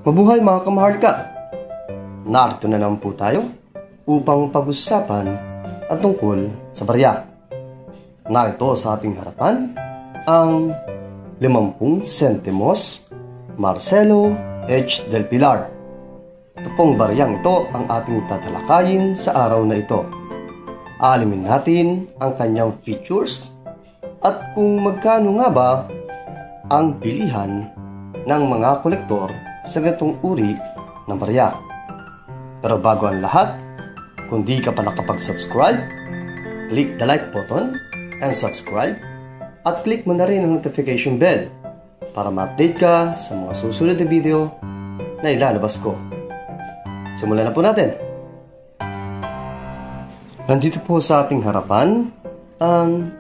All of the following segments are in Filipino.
Mabuhay mga kamaharlika! Narito na naman po tayo upang pag-usapan ang tungkol sa barya. Narito sa ating harapan ang 50 sentimos Marcelo H. Del Pilar. Ito pong baryang ito ang ating tatalakayin sa araw na ito. Alamin natin ang kanyang features at kung magkano nga ba ang bilihan ng mga kolektor sa ganitong uri ng barya. Pero bago ang lahat, kung di ka pa nakapag-subscribe, click the like button and subscribe at click mo na rin ang notification bell para ma-update ka sa mga susunod na video na ilalabas ko. Simulan na po natin. Nandito po sa ating harapan ang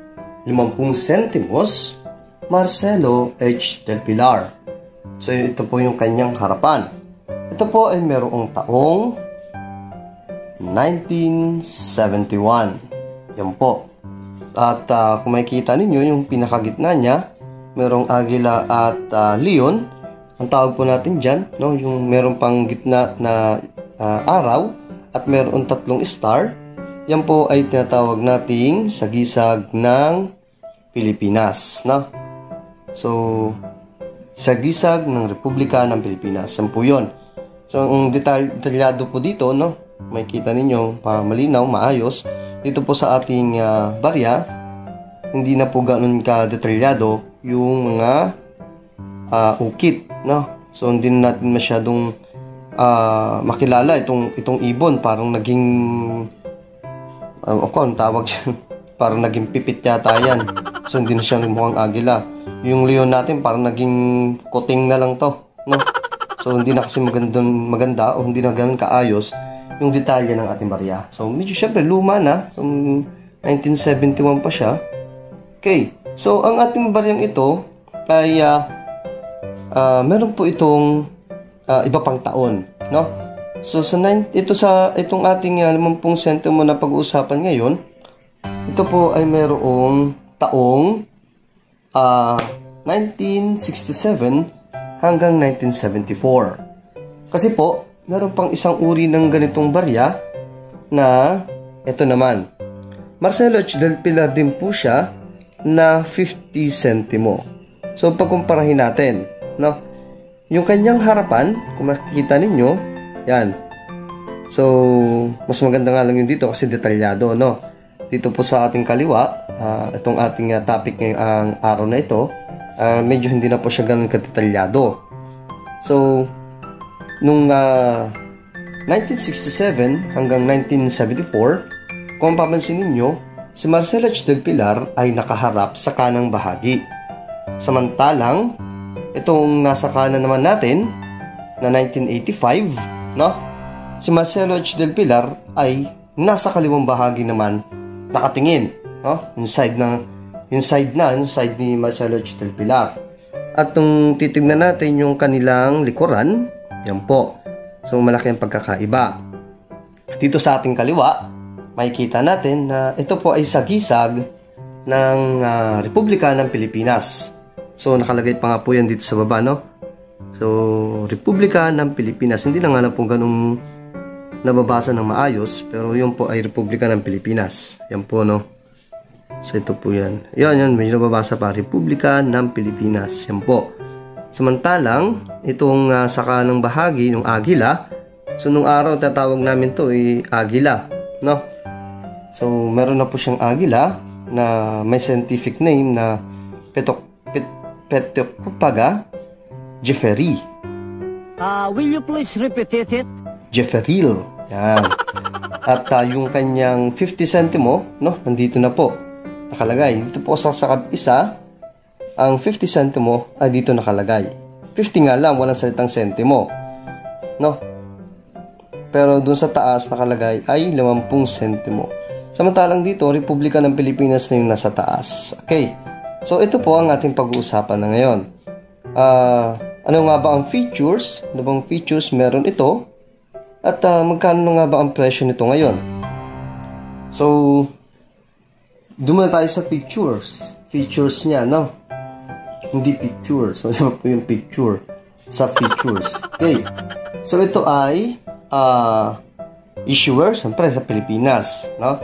50 sentimos Marcelo H. Del Pilar. So ito po yung kanyang harapan. Ito po ay merong taong 1971. Yan po. At kung makikita ninyo yung pinakagitna niya, merong agila at leon. Ang tawag po natin dyan, no? Yung meron pang gitna na araw at meron 3 star. Yan po ay tinatawag nating sagisag ng Pilipinas, no? So, sagisag ng Republika ng Pilipinas. Yan po yun. So, ang detalyado po dito, no? Makikita ninyo, malinaw, maayos. Dito po sa ating barya, hindi na po ganoon ka-detalyado yung mga ukit, no? So, hindi na natin masyadong makilala itong ibon. Parang naging ang tawag siya, parang naging pipit yata yan. So, hindi na siya mukhang agila. Yung leon natin, parang naging kuting na lang to, no? So, hindi na kasi maganda o hindi na ganun kaayos yung detalye ng ating barya. So, medyo syempre luma na. So, 1971 pa siya. Okay. So, ang ating baryang ito ay meron po itong iba pang taon, no? So, itong ating 50 sentimo na pag-uusapan ngayon, ito po ay merong taong 1967 hanggang 1974. Kasi po, meron pang isang uri ng ganitong barya na ito naman. Marcelo H. Del Pilar din po siya na 50 sentimo. So, pagkumparahin natin, no? Yung kanyang harapan, kung makikita ninyo, yan. So, mas maganda nga lang yun dito kasi detalyado, no? Dito po sa ating kaliwa, itong ating topic ngayong araw na ito, medyo hindi na po siya ganun kadetalyado. So, nung 1967 hanggang 1974, kung papansin ninyo, si Marcelo H. Del Pilar ay nakaharap sa kanang bahagi. Samantalang, itong nasa kanan naman natin, na 1985, no? Si Marcelo H. Del Pilar ay nasa kaliwang bahagi naman nakatingin, no? Yung side ni Marcelo H. Del Pilar. At nung titignan natin yung kanilang likuran, yan po. So, malaki ang pagkakaiba. Dito sa ating kaliwa, makikita natin na ito po ay sagisag ng Republika ng Pilipinas. So, nakalagay pa nga po yan dito sa baba, no? So, Republika ng Pilipinas. Hindi na nga lang po ganung nababasa ng maayos, pero yun po ay Republika ng Pilipinas. Yan po, no? So, ito po yan. Yan, medyo nababasa pa. Republika ng Pilipinas. Yan po. Samantalang, itong sa kanang bahagi, yung agila, so, nung araw, tatawag namin to ay agila, no? So, meron na po siyang agila na may scientific name na Petiopopaga jefferi. Will you please repeat it? Jefferil. Yan. At yung kanyang 50 sentimo, no? Nandito na po. Nakalagay. Dito po sa isa, ang 50 sentimo ay dito nakalagay. 50 nga lang, walang salitang sentimo, no? Pero dun sa taas nakalagay ay 50 sentimo. Samantalang dito, Republika ng Pilipinas na yung nasa taas. Okay. So, ito po ang ating pag-uusapan na ngayon. Ano nga ba ang features? Ano bang features meron ito? At magkano nga ba ang presyo nito ngayon? So, doon na tayo sa pictures. Features niya, no? Hindi picture. So, iba po yung picture. sa features. Okay. So, ito ay issuer, siyempre sa Pilipinas. No?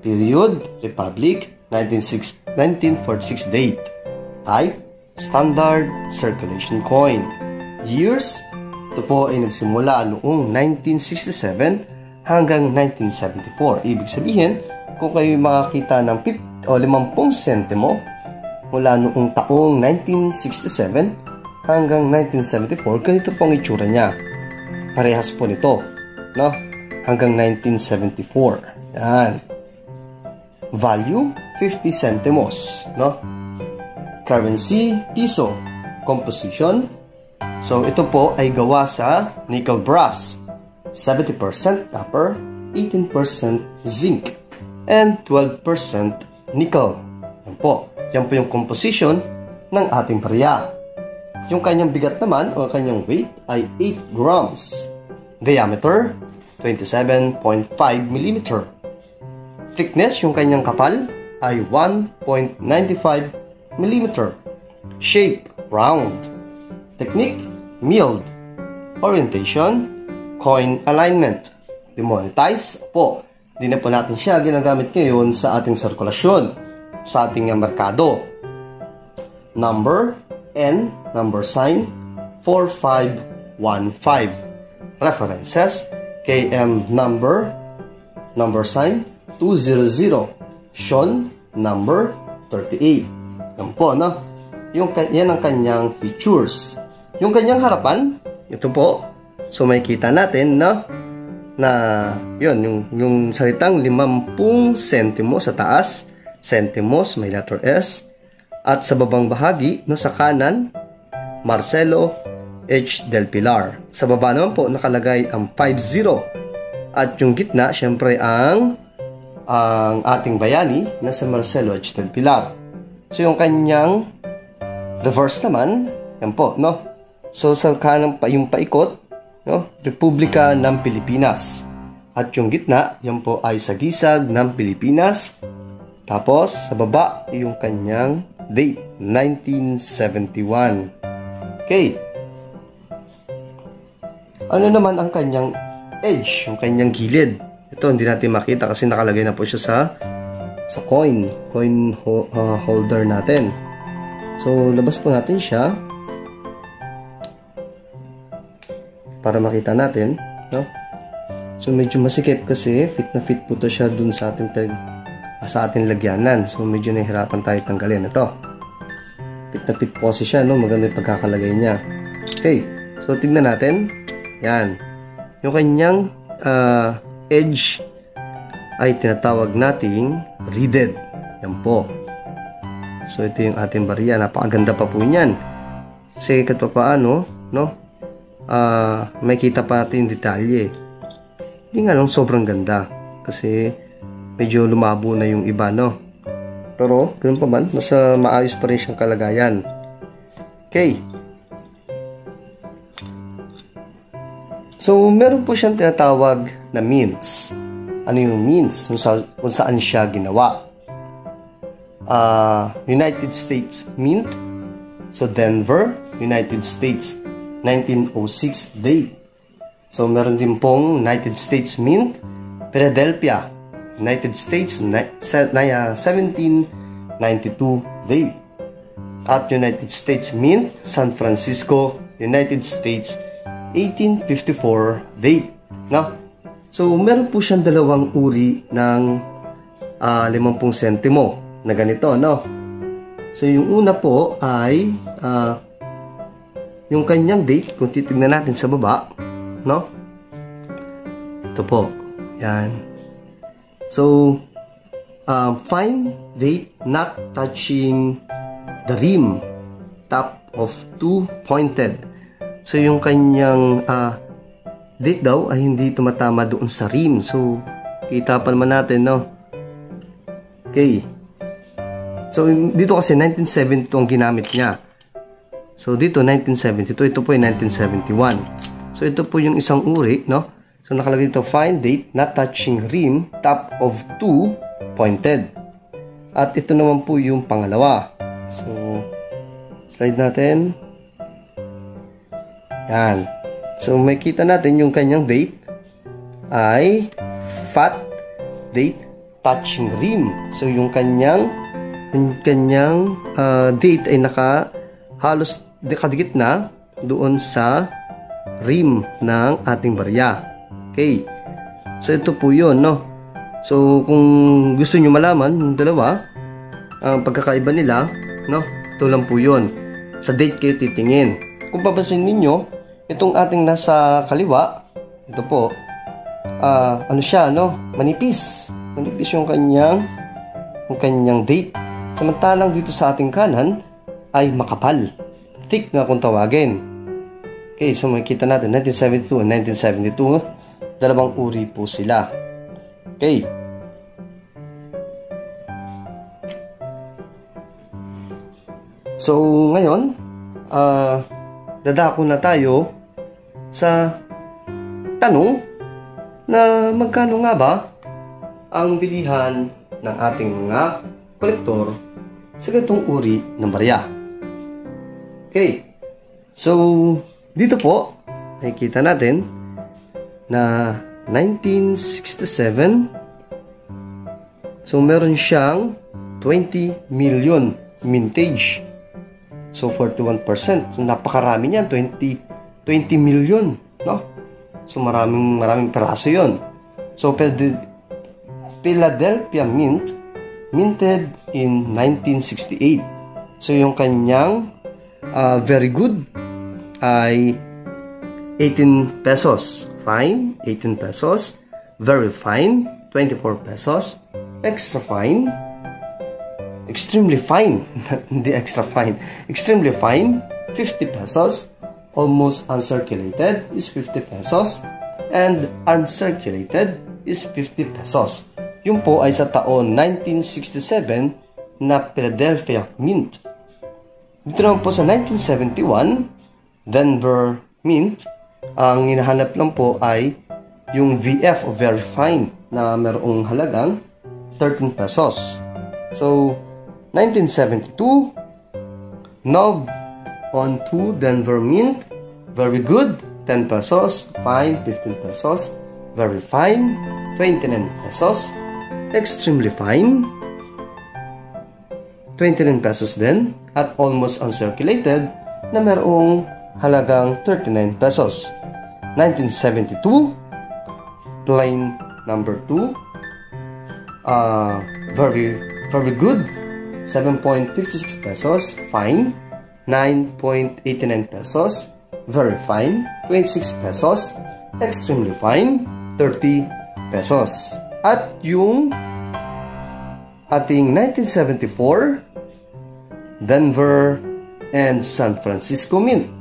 Period, Republic, 1946 date. Type, standard circulation coin. Years, ito po ay nagsimula noong 1967 hanggang 1974. Ibig sabihin, kung kayo makakita ng 50 sentimo mula noong taong 1967 hanggang 1974, ganito pong itsura niya. Parehas po nito, no? Hanggang 1974. Yan. Value, 50 centimos, no? Currency, piso. Composition, so ito po ay gawa sa nickel brass. 70% copper, 18% zinc, and 12% nickel. Yan po. Yan po yung composition ng ating barya. Yung kanyang bigat naman, o kanyang weight, ay 8 grams. Diameter, 27.5 mm. Thickness, yung kanyang kapal, ay 1.95 mm. Shape, round. Technique, milled. Orientation, coin alignment. Demonetize po. Hindi na po natin siya ginagamit ngayon sa ating sirkulasyon, sa ating merkado. Number, N, number sign, 4515. References, KM number sign, 200. Sean, number 38. Yan po, no? Yan ang kanyang features. Yung kanyang harapan, ito po. So, may kita natin, no? Na, yun, yung salitang 50 sentimo sa taas, centimos, may letter S. At sa babang bahagi, no, sa kanan, Marcelo H. Del Pilar. Sa baba naman po, nakalagay ang 50. At yung gitna, syempre, ang ating bayani na sa Marcelo H. Del Pilar. So, yung kanyang reverse naman, yan po, no? So, sa kanan pa, yung paikot, no? Republika ng Pilipinas. At yung gitna, yan po ay sagisag ng Pilipinas. Tapos, sa baba, yung kanyang date, 1971. Okay. Ano naman ang kanyang edge, yung kanyang gilid? Ito, hindi natin makita kasi nakalagay na po siya sa coin holder natin. So, labas po natin siya para makita natin, no? So, medyo masikip kasi fit na fit po to siya dun sa ating lagyanan. So, medyo nahihirapan tayo tanggalin. Ito, fit na fit po kasi siya, no? Maganda yung pagkakalagay niya. Okay, so tingnan natin. Yan, yung kanyang edge ay tinatawag nating reeded. Yan po. So, ito yung ating barya. Napakaganda pa po niyan. Kasi kahit pa paano, no? May kita pa natin yung detalye. Hindi nga lang sobrang ganda. Kasi, medyo lumabo na yung iba, no? Pero, ganun pa man, nasa maayos pa rin siyang kalagayan. Okay. So, meron po siyang tinatawag na mints. Ano yung mints? Kung saan siya ginawa. United States Mint. So, Denver, United States, 1906 date. So, meron din pong United States Mint, Philadelphia, United States, 1792 date. At United States Mint, San Francisco, United States, 1854 date. No? So, meron po siyang dalawang uri ng 50 sentimo na ganito, no? So, yung una po ay yung kanyang date, kung titignan natin sa baba, no? Ito po. Yan. So, find date not touching the rim, top of 2 pointed. So, yung kanyang date daw ay hindi tumatama doon sa rim. So, kita pa naman natin, no? Okay. So, dito kasi 1972 ang ginamit niya. So, dito 1972. Ito po ay 1971. So, ito po yung isang uri, no? So, nakalagay dito, find date not touching rim, top of 2 pointed. At ito naman po yung pangalawa. So, slide natin. Yan. So, makita natin yung kanyang date ay fat date touching rim. So, yung kanyang date ay halos nakadikit na doon sa rim ng ating barya. Okay. So, ito po yun, no? So, kung gusto nyo malaman yung dalawa, ang pagkakaiba nila, no? Ito lang po yun. Sa date kayo titingin. Kung papansin ninyo, itong ating nasa kaliwa, ito po, ano siya, no? Manipis. Manipis yung kanyang date. Samantalang dito sa ating kanan, ay makapal. Thick na kung tawagin. Okay, so makikita natin, 1972 and 1972, dalawang uri po sila. Okay. So, ngayon, dadako na tayo sa tanong na magkano nga ba ang bilihan ng ating mga kolektor sa ganitong uri ng barya. Okay. So, dito po, nakikita natin na 1967, so meron siyang 20 million mintage. So 41%. So napakarami niyan, 20 million, no? So maraming peraso 'yon. So Philadelphia Mint, minted in 1968. So yung kanyang very good ay 18 pesos. Fine, 18 pesos. Very fine, 24 pesos. Extra fine, extremely fine, hindi extra fine, extremely fine, 50 pesos. Almost uncirculated is 50 pesos. And uncirculated is 50 pesos. Yun po ay sa taon 1967 na Philadelphia Mint. Dito naman po sa 1971, Denver Mint, ang hinahanap lang po ay yung VF o very fine na mayroong halagang 13 pesos. So, 1972, Nov on 2 Denver Mint, very good, 10 pesos, fine, 15 pesos, very fine, 29 pesos, extremely fine, 29 pesos din, at almost uncirculated na mayroong halagang 39 pesos. 1972, plain number 2, very good, 7.56 pesos, fine, 9.89 pesos, very fine, 26 pesos, extremely fine, 30 pesos. At yung ating 1974, Denver and San Francisco Mint,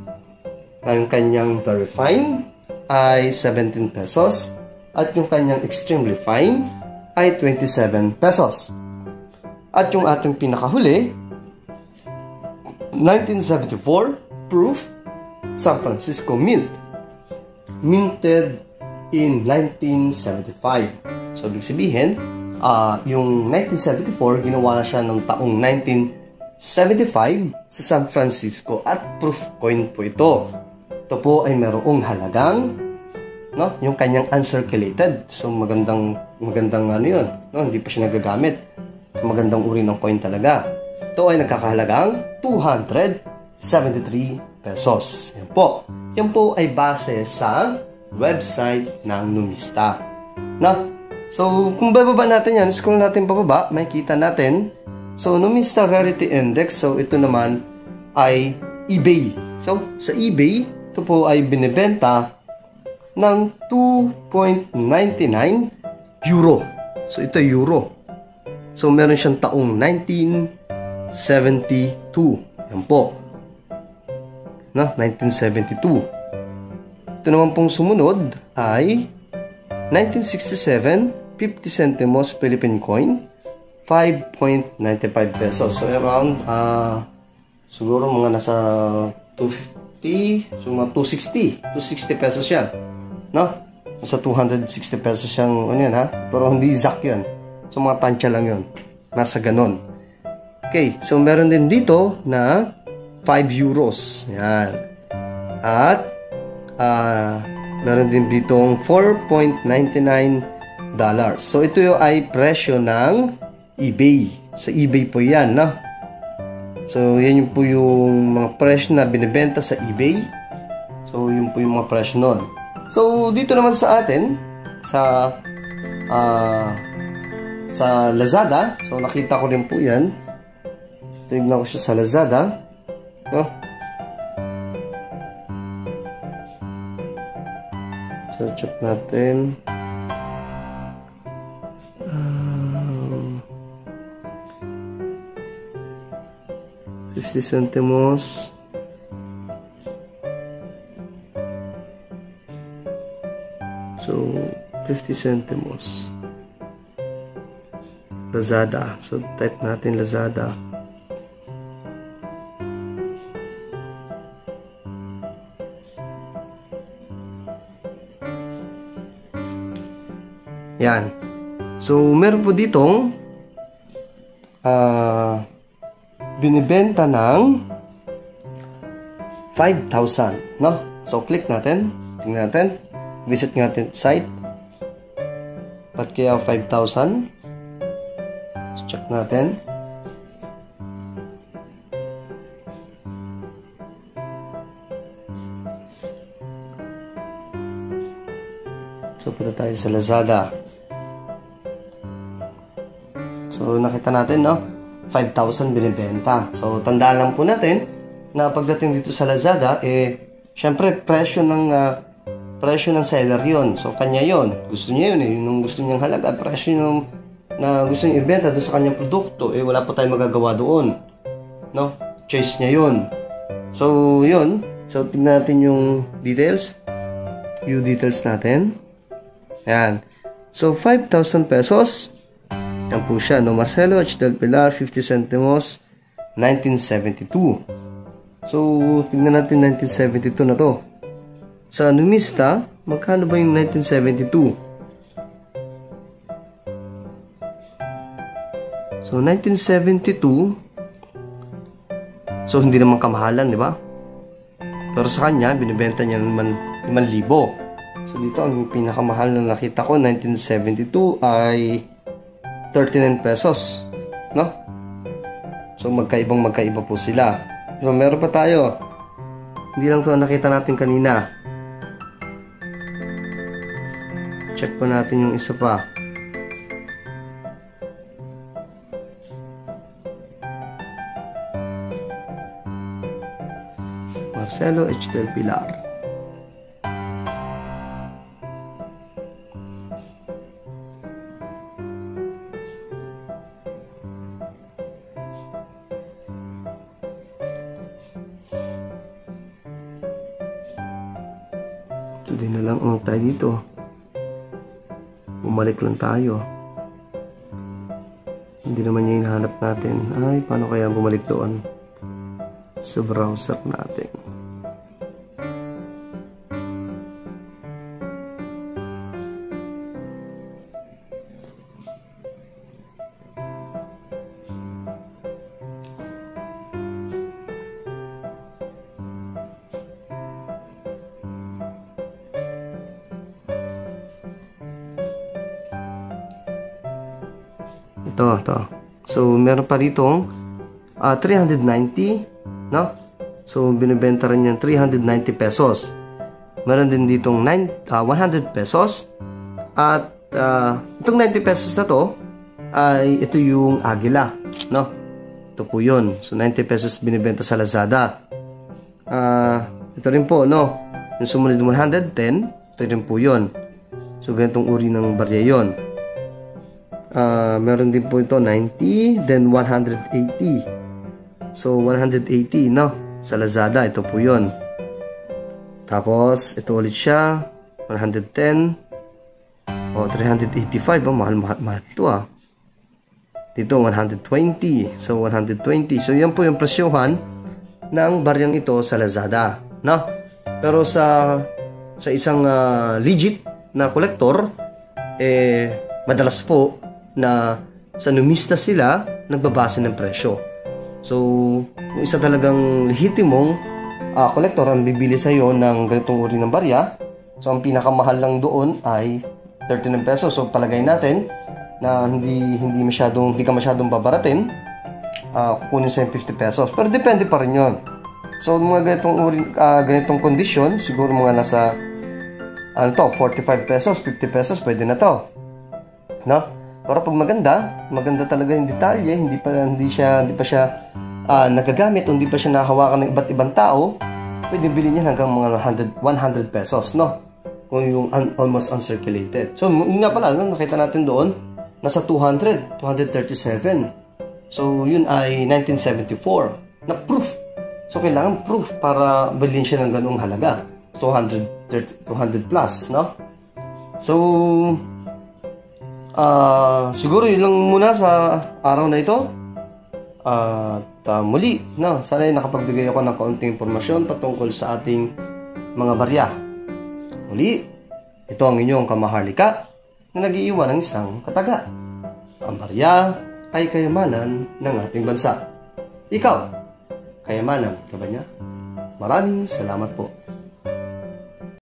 ang kanyang very fine ay 17 pesos at yung kanyang extremely fine ay 27 pesos. At yung ating pinakahuli, 1974 proof San Francisco Mint, minted in 1975. So, ibig sabihin, yung 1974, ginawa na siya ng taong 1975 sa San Francisco at proof coin po ito. Ito po ay mayroong halagang, no, yung kanyang uncirculated. So, magandang ano yun, no, hindi pa siya nagagamit. So, magandang uri ng coin talaga. Ito ay nagkakahalagang 273 pesos. Yan po. Yan po ay base sa website ng Numista. No? So, kung bababa natin yan, scroll natin pababa, makikita natin. So, Numista Rarity Index. So, ito naman ay eBay. So, sa eBay, ito po ay binibenta ng 2.99 euro. So, ito euro. So, meron siyang taong 1972. Yan po. No? 1972. Ito naman pong sumunod ay 1967, 50 centimos Philippine coin, 5.95 pesos. So, around, siguro mga nasa 250, so mga 260 pesos yan. No? Nasa 260 pesos siyang, ano yan ha? Pero hindi exact yan. So, mga tansya lang yun. Nasa ganon. Okay, so meron din dito na 5 euros. Yan. At meron din ditong $4.99. So, ito yung ay presyo ng eBay. Sa eBay po yan, no? So, yan yung po yung mga presyo na binibenta sa eBay. So, yun po yung mga presyo nun. So, dito naman sa atin, sa Lazada. So, nakita ko rin po yan. Tignan ko siya sa Lazada. No? So, check natin. 50 centimos. So, 50 centimos. Lazada. So, type natin Lazada. Yan. So, meron po ditong binibenta ng 5,000, no? So, click natin. Tingnan natin. Visit natin site. Ba't kaya 5,000? So, check natin. So, punta tayo sa Lazada. So, nakita natin, no? 5,000 binibenta. So, tandaan lang po natin na pagdating dito sa Lazada, syempre, presyo ng seller yon. So, kanya yon. Gusto niya yun, yung gusto niyang halaga. Presyo yung na gusto niyang ibenta doon sa kanyang produkto, wala po tayong magagawa doon. No? Choice niya yun. So, yun. So, tignan natin yung details. View details natin. Yan. So, 5,000 pesos. Yan po siya, no? Marcelo H. Del Pilar, 50 centimos, 1972. So, tingnan natin 1972 na to. Sa numista, magkano ba yung 1972? So, 1972. So, hindi naman kamahalan, di ba? Pero sa kanya, binibenta niya naman 5,000. So, dito, ang pinakamahal na nakita ko, 1972 ay 39 pesos, no? So, magkaiba po sila. So, meron pa tayo. Hindi lang ito nakita natin kanina. Check pa natin yung isa pa. Marcelo H. Del Pilar. Hindi na lang tayo dito. Bumalik lang tayo. Hindi naman niya hinahanap natin. Ay, paano kaya bumalik doon? Sa browser natin. Ito. So, meron pa ditong 390, no? So, binibenta rin yan 390 pesos. Meron din ditong 100 pesos. At itong 90 pesos na to, ay ito yung Agila, no? Ito po yun. So, 90 pesos binibenta sa Lazada. Ito rin po, no? Yung sumunod 110, ito rin po yun. So, ganitong uri ng barya yun. Meron din po ito 90, then 180. So 180, no? Sa Lazada, ito po yun. Tapos ito ulit siya 110. 385. Mahal ito dito 120. So 120. So yan po yung presyohan ng baryang ito sa Lazada, no? Pero sa isang legit na collector, madalas po na sa numista sila nagbabase ng presyo. So, kung isa talagang lehitimong collector ang bibili sa iyo ng ganitong uri ng barya. So ang pinakamahal lang doon ay 39 pesos. So palagay natin na hindi ka masyadong babaratin. Kukunin sa 50 pesos. Pero depende pa rin 'yon. So mga ganitong kondisyon, siguro mga nasa 45 pesos, 50 pesos pwede na 'to. No? Pero pag maganda talaga yung detalye, hindi pa siya nagagamit, hindi pa siya nahawakan ng iba't ibang tao, pwede bilhin niya hanggang mga 100 pesos, no? Kung yung almost uncirculated. So, yun nga pala, no? Nakita natin doon, nasa 237. So, yun ay 1974 na proof. So, kailangan proof para bilhin siya ng ganung halaga. 200 plus, no? So, siguro yun lang muna sa araw na ito. Muli, no, sana nakapagbigay ako ng kaunting impormasyon patungkol sa ating mga barya. Muli, ito ang inyong kamaharlika na nag-iiwan ng isang kataga. Ang barya ay kayamanan ng ating bansa. Ikaw, kayamanan ka ba niya? Maraming salamat po.